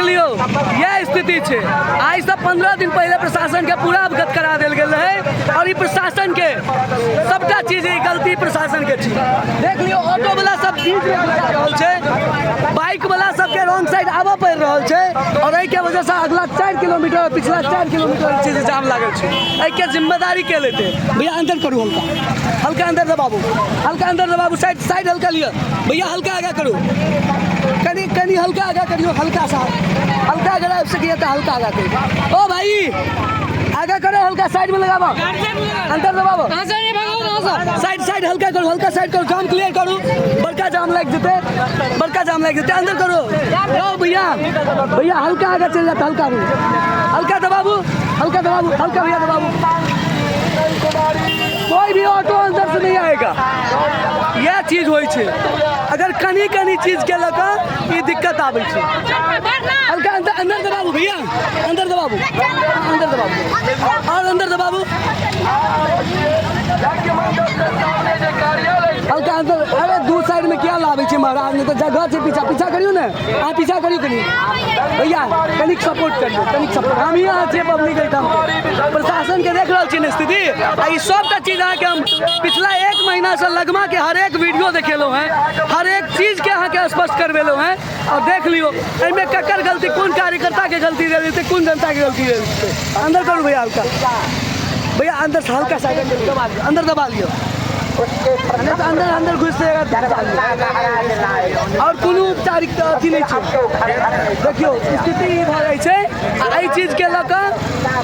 लियो यह स्थिति है। आज से 15 दिन पहले प्रशासन के पूरा अवगत करा दिल गया है और ये प्रशासन के सबटा चीज गलती प्रशासन के छी। देख लियो ऑटो वाला सब बीच में रहल छे, बाइक वाला सबके रॉन्ग साइड आवा पड़ रहल छे और एहि के वजह से अगला 4 किलोमीटर पिछला 4 किलोमीटर चीज जाम लागल छे। एहि के जिम्मेदारी के लेते भैया अंदर करू, हल्का अंदर दबाबू, हल्का अंदर दबाबू, साइड हल्का लिया भैया, हल्का आगे करो, कनी हल्का आगे करियो, हल्का सा हल्का अगर आप सकिए तो हल्का आगे करो। ओ भाई आगे करो, हल्का साइड में लगाओ, अंदर दबाओ, साइड हल्का करो, हल्का साइड करो, जाम क्लियर करो, बड़का जाम लग जेते, बड़का जाम लग जेते, अंदर करो। ओ भैया भैया हल्का आगे चल जाता, हल्का हल्का दबाबू, हल्का दबाबू, हल्का भैया दबाबू। कोई भी ऑटो अंदर से नहीं आएगा, यह चीज हो छे। अगर कनी कनी चीज के लगा ये दिक्कत आवे छे। हल्का अंदर दबाबू भैया, अंदर दबाबू, अंदर दबाबू और अंदर दबाबू, हल्का अंदर। अरे दू साइड में क्या लावे छे महाराज, ने तो जगह से पीछा करियो ना, आप पीछा करियो कनी भैया, कनिक सपोर्ट करियो, कनिक सपोर्ट। हम यहाँ छे पब्लिक एकदम प्रशासन के देख रहल छी ने स्थिति। ई सबटा चीज के हम पिछला 1 महीना से लगमा के हर एक वीडियो देखेलो हैं, हर एक चीज के अहाँ के स्पष्ट करवेलो हैं और देख लियो एमे ककर गलती, कौन कार्यकर्ता के गलती रह जेते, कौन जनता के गलती रह जेते। अंदर करू भैया, हल्का भैया अंदर से हल्का साइड दबा लियो, अंदर दबा लियो, अंदर अंदर घुस जाएगा और कोनो उपचारिक अथी नहीं छे। देखियो स्थिति ई भ जाय छे एहि चीज के लक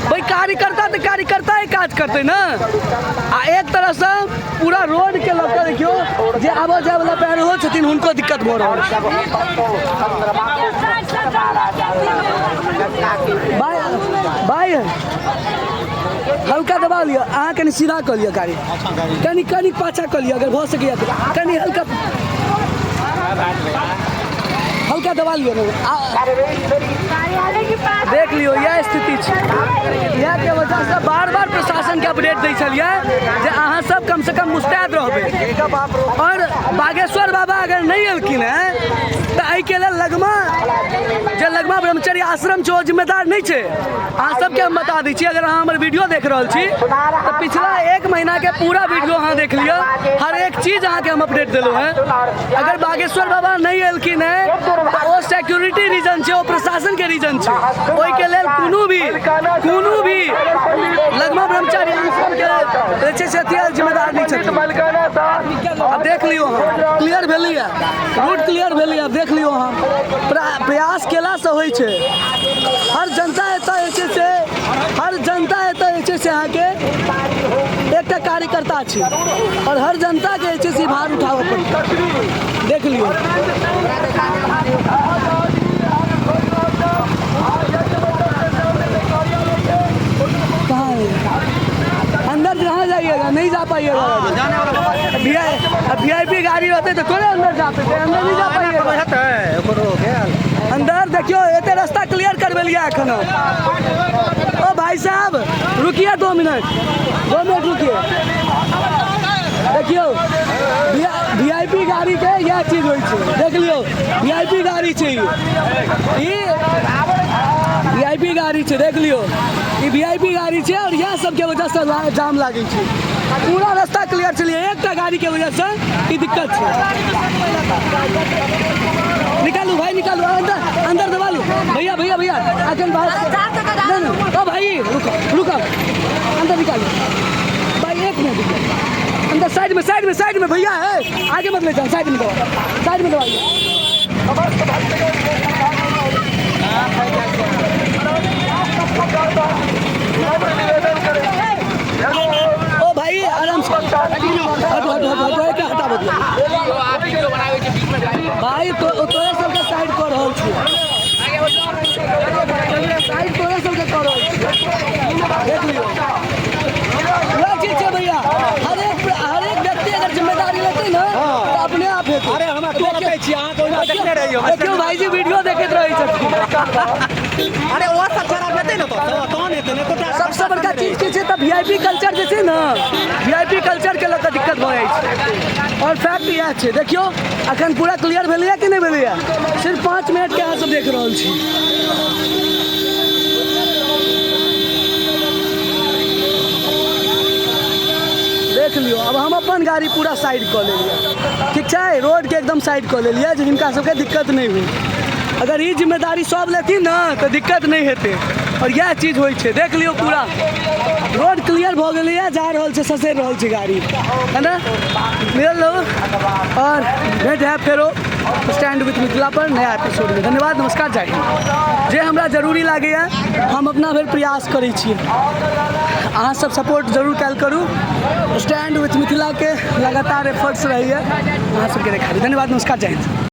भाई कार्यकर्ता ही काज करते ना। आ एक तरह से पूरा रोड के लक देखियो जे आबो जाय वाला पैर हो छथिन हुनको दिक्कत भ रहल छै। भाई हल्का दबा लिया, अहाँ कनी सीधा कर लिया गाड़ी, कनी पाछा कर लिया अगर भ सके तो, कनी हल्का दबा लियो ना। देख लियो यह स्थिति है, यह के वजह से बार बार प्रशासन के अपडेट दै छलिए जे अहाँ सब कम से कम मुस्तैद रहबे। और बागेश्वर बाबा अगर नहीं एलखिन है तो एहि के लेल लगमा ब्रह्मचर्य आश्रम छे, जिम्मेदार नहीं छे। अहाँ सबके हम बता दी छी, अगर अहाँ हमर वीडियो देख रहल छी तो पिछला 1 महीना के पूरा वीडियो अहाँ देख लियो, हर एक चीज अहाँ के हम अपडेट दिलो है। अगर बागेश्वर बाबा नहीं एलखिन है तो वो सिक्योरिटी रीजन छे, वो प्रशासन के रीजन छे, ओहि के लेल कोनो भी लगमा ब्रह्मचारी आश्रम के जे छै जिम्मेदार नहीं छथिन। अब देख लियो अहाँ क्लियर भेलिए, रूट क्लियर भेलिए, अब देख लियो अहाँ प्रयास केला से होइ छै। हर जनता एतय जे छै से अहाँ के एकटा कार्यकर्ता छै और हर जनता के जे छै से भार उठाबऽ पड़तै। देख लियो कहाँ है, अंदर जहाँ जाइएगा नहीं जा पाइएगा। VIP गाड़ी रहते तो थोड़े अंदर जाते थे, अंदर नहीं जा पाइएगा। अंदर देखियो एते रास्ता क्लियर करवेलिए एखन। ओ भाई साहब रुकिए 2 मिनट रुकिए। देखियो VIP गाड़ी के यह चीज होइ छै, देख लियो VIP गाड़ी छै, ई VIP गाड़ी छै, देख लियो ई VIP गाड़ी छै और यह सब के वजह से जाम लागे छै। पूरा रास्ता क्लियर चलिए, एकटा गाड़ी के वजह से ई दिक्कत छै। निकालू भाई निकालू, अंदर दबा लो भैया अखन बाहर। ओ भाई रुको अंदर निकालो भाई, 1 मिनट अंदर, साइड में भैया है, आगे मत ले जाओ, साइड में दबाइए। ओ भाई आराम से हटा भाई, तोरे सबके साइड कर रहल छी, साइड तोरे सबके कर रहल छी। देख लियो वह चीज छै भैया, हर एक व्यक्ति अगर जिम्मेदारी लेते ना तो अपने आप हेतै। अरे हम तो कहै छी अहाँ कोना देखने रहियो, देखियो भाई जी वीडियो देखैत रहै छथिन। अरे वो सब खराब हेतै ना तो हेतै ने। सबसे बड़का चीज की छै त वीआईपी कल्चर जे छै ने, वीआईपी कल्चर के लऽ कऽ दिक्कत भऽ जाइ छै। और फैक्ट इएह छै, देखियो अखन पूरा क्लियर भेलैया कि नहीं भेलैया, सिर्फ 5 मिनट के अहाँ सब देख रहल छी। देख लियो, अब हम अपन गाड़ी पूरा साइड कऽ लेलिए, ठीक छै, रोड के एकदम साइड कऽ लेलिए जे हिनका सबके दिक्कत नहीं हुई। अगर ई जिम्मेदारी सब लेथिन ना तो दिक्कत नहीं हेतै, और यह चीज होइ छै। देख लियो पूरा रोड क्लियर भऽ गेलैया, जा रहल छै, ससैर रहल छै गाड़ी, है ना। मिलल रहू और भेट है फेरो स्टैंड विथ मिथिला पर नया एपिसोड में। धन्यवाद, नमस्कार, जय हिंद। जे हमरा जरूरी लागैया हम अपना भरि प्रयास करै छियै, अहाँ सब सपोर्ट जरूर कैल करू। स्टैंड विथ मिथिला के लगातार एफर्ट्स रही है, अहाँ सबके देखा दी। धन्यवाद, नमस्कार, जय हिंद।